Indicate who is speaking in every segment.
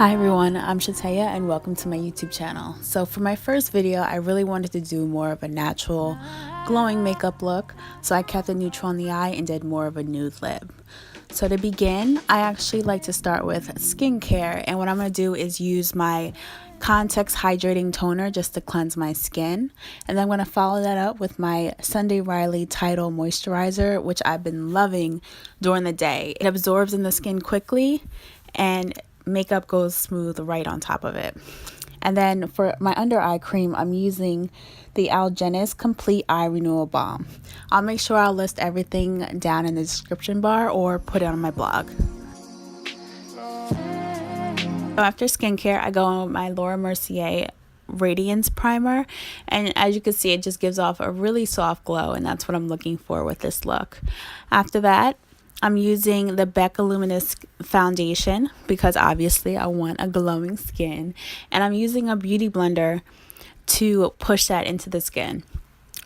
Speaker 1: Hi everyone, I'm Shataya and welcome to my YouTube channel. So for my first video, I really wanted to do more of a natural glowing makeup look. So I kept it neutral on the eye and did more of a nude lip. So to begin, I actually like to start with skincare, and what I'm going to do is use my Context Hydrating Toner just to cleanse my skin. And then I'm going to follow that up with my Sunday Riley Tidal Moisturizer, which I've been loving during the day. It absorbs in the skin quickly and makeup goes smooth right on top of it. And then for my under eye cream, I'm using the Algenist Complete Eye Renewal Balm. I'll make sure I'll list everything down in the description bar or put it on my blog. So after skincare, I go on with my Laura Mercier Radiance Primer, and as you can see, it just gives off a really soft glow, and that's what I'm looking for with this look. After that, I'm using the Becca Luminous foundation because obviously I want a glowing skin, and I'm using a beauty blender to push that into the skin.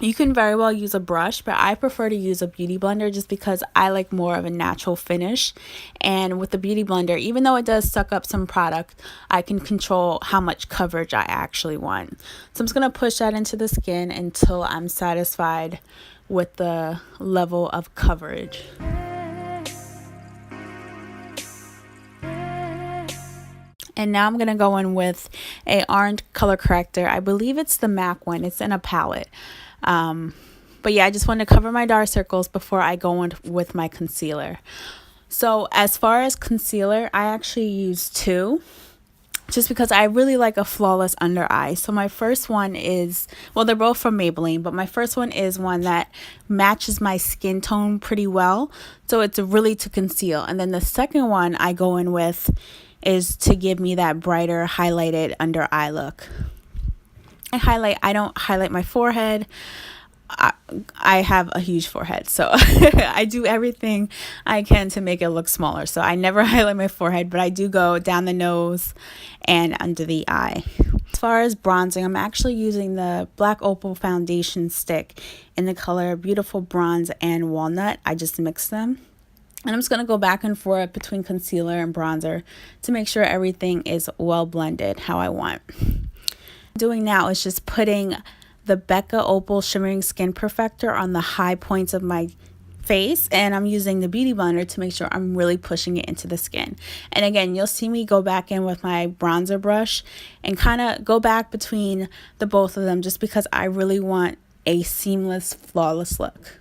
Speaker 1: You can very well use a brush, but I prefer to use a beauty blender just because I like more of a natural finish. And with the beauty blender, even though it does suck up some product, I can control how much coverage I actually want. So I'm just going to push that into the skin until I'm satisfied with the level of coverage. And now I'm going to go in with a orange color corrector. I believe it's the MAC one. It's in a palette. But yeah, I just want to cover my dark circles before I go in with my concealer. So as far as concealer, I actually use two, just because I really like a flawless under eye. So my first one is, well, they're both from Maybelline, but my first one is one that matches my skin tone pretty well. So it's really to conceal. And then the second one I go in with is to give me that brighter highlighted under eye look. I don't highlight my forehead. I have a huge forehead, so I do everything I can to make it look smaller. So I never highlight my forehead, but I do go down the nose and under the eye. As far as bronzing, I'm actually using the Black Opal foundation stick in the color Beautiful Bronze and Walnut. I just mix them. And I'm just going to go back and forth between concealer and bronzer to make sure everything is well blended how I want. What I'm doing now is just putting the Becca Opal Shimmering Skin Perfector on the high points of my face, and I'm using the beauty blender to make sure I'm really pushing it into the skin. And again, you'll see me go back in with my bronzer brush and kind of go back between the both of them just because I really want a seamless, flawless look.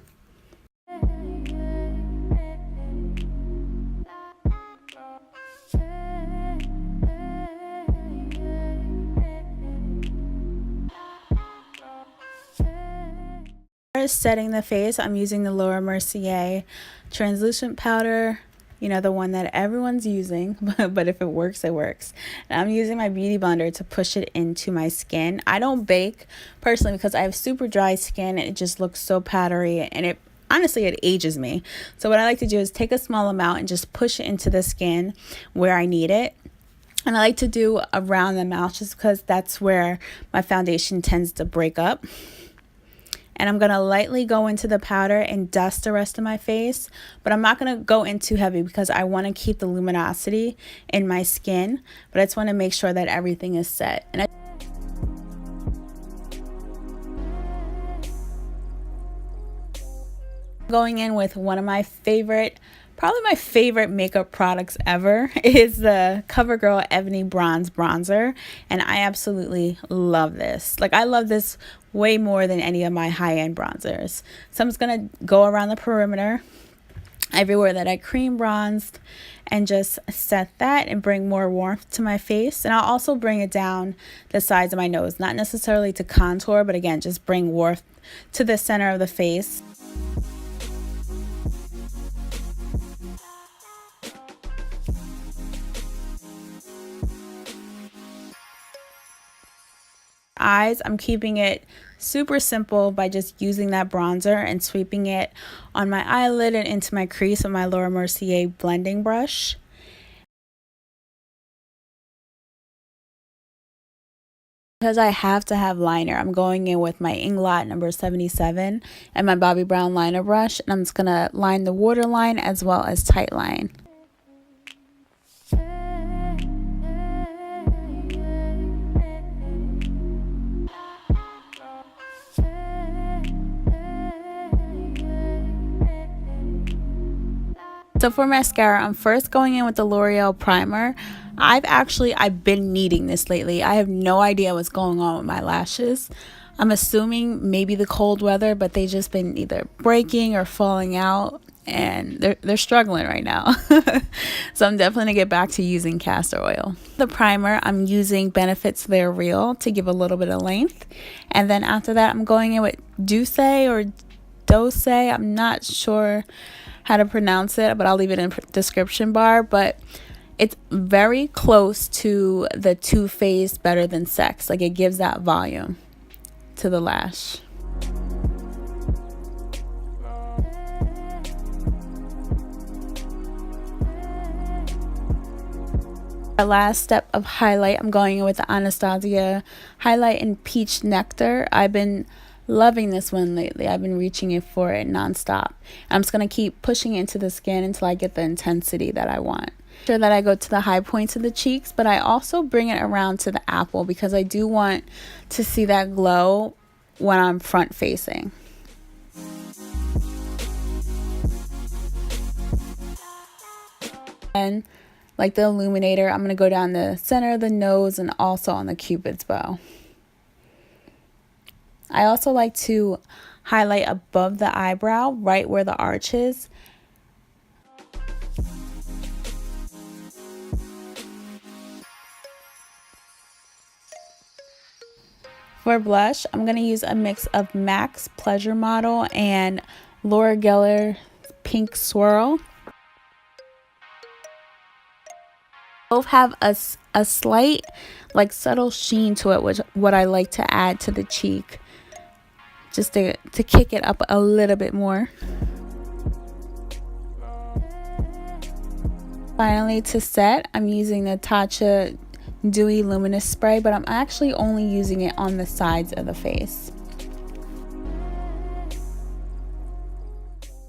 Speaker 1: Setting the face, I'm using the Laura Mercier translucent powder, you know, the one that everyone's using, but if it works, it works. And I'm using my beauty blender to push it into my skin. I don't bake personally because I have super dry skin and it just looks so powdery, and honestly it ages me. So what I like to do is take a small amount and just push it into the skin where I need it. And I like to do around the mouth just because that's where my foundation tends to break up. And I'm going to lightly go into the powder and dust the rest of my face. But I'm not going to go in too heavy because I want to keep the luminosity in my skin. But I just want to make sure that everything is set. And going in with one of my favorite, probably my favorite makeup products ever, is the CoverGirl Ebony Bronze Bronzer. And I absolutely love this. Like, I love this way more than any of my high-end bronzers. So I'm just going to go around the perimeter everywhere that I cream bronzed and just set that and bring more warmth to my face. And I'll also bring it down the sides of my nose, not necessarily to contour, but again, just bring warmth to the center of the face. Eyes, I'm keeping it super simple by just using that bronzer and sweeping it on my eyelid and into my crease with my Laura Mercier blending brush. Because I have to have liner, I'm going in with my Inglot number 77 and my Bobbi Brown liner brush, and I'm just going to line the waterline as well as tight line. So for mascara, I'm first going in with the L'Oreal primer. I've been needing this lately. I have no idea what's going on with my lashes. I'm assuming maybe the cold weather, but they just been either breaking or falling out, and they're struggling right now. So I'm definitely gonna get back to using castor oil. The primer, I'm using Benefit's They're Real to give a little bit of length, and then after that I'm going in with Dose. I'm not sure how to pronounce it, but I'll leave it in the description bar. But it's very close to the Too Faced Better Than Sex. Like, it gives that volume to the lash. Our last step of highlight, I'm going in with the Anastasia Highlight in Peach Nectar. I've been loving this one lately. I've been reaching it for it nonstop. I'm just going to keep pushing it into the skin until I get the intensity that I want. Sure that I go to the high points of the cheeks, but I also bring it around to the apple because I do want to see that glow when I'm front facing. And like the illuminator, I'm going to go down the center of the nose and also on the cupid's bow. I also like to highlight above the eyebrow, right where the arch is. For blush, I'm going to use a mix of MAC's Pleasure Model and Laura Geller Pink Swirl. Both have a slight, like, subtle sheen to it, which what I like to add to the cheek, just to kick it up a little bit more. Finally, to set, I'm using the Tatcha Dewy Luminous Spray, but I'm actually only using it on the sides of the face.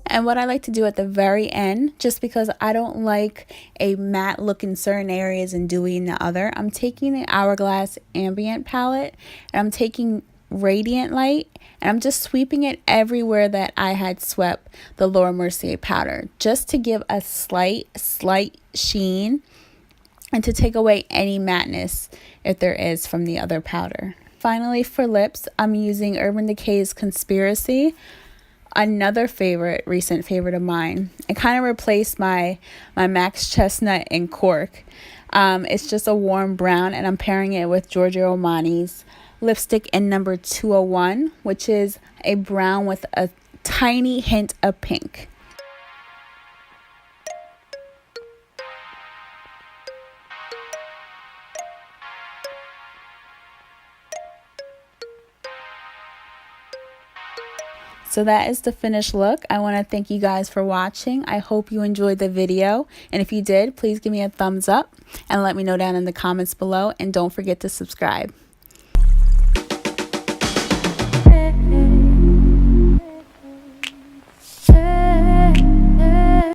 Speaker 1: And what I like to do at the very end, just because I don't like a matte look in certain areas and dewy in the other, I'm taking the Hourglass Ambient palette and I'm taking Radiant Light and I'm just sweeping it everywhere that I had swept the Laura Mercier powder, just to give a slight sheen and to take away any matteness if there is from the other powder. Finally, for lips, I'm using Urban Decay's Conspiracy. Another recent favorite of mine. It kind of replaced my Max Chestnut in Cork. It's just a warm brown, and I'm pairing it with Giorgio Armani's lipstick in number 201, which is a brown with a tiny hint of pink. So that is the finished look. I want to thank you guys for watching. I hope you enjoyed the video. And if you did, please give me a thumbs up and let me know down in the comments below. And don't forget to subscribe.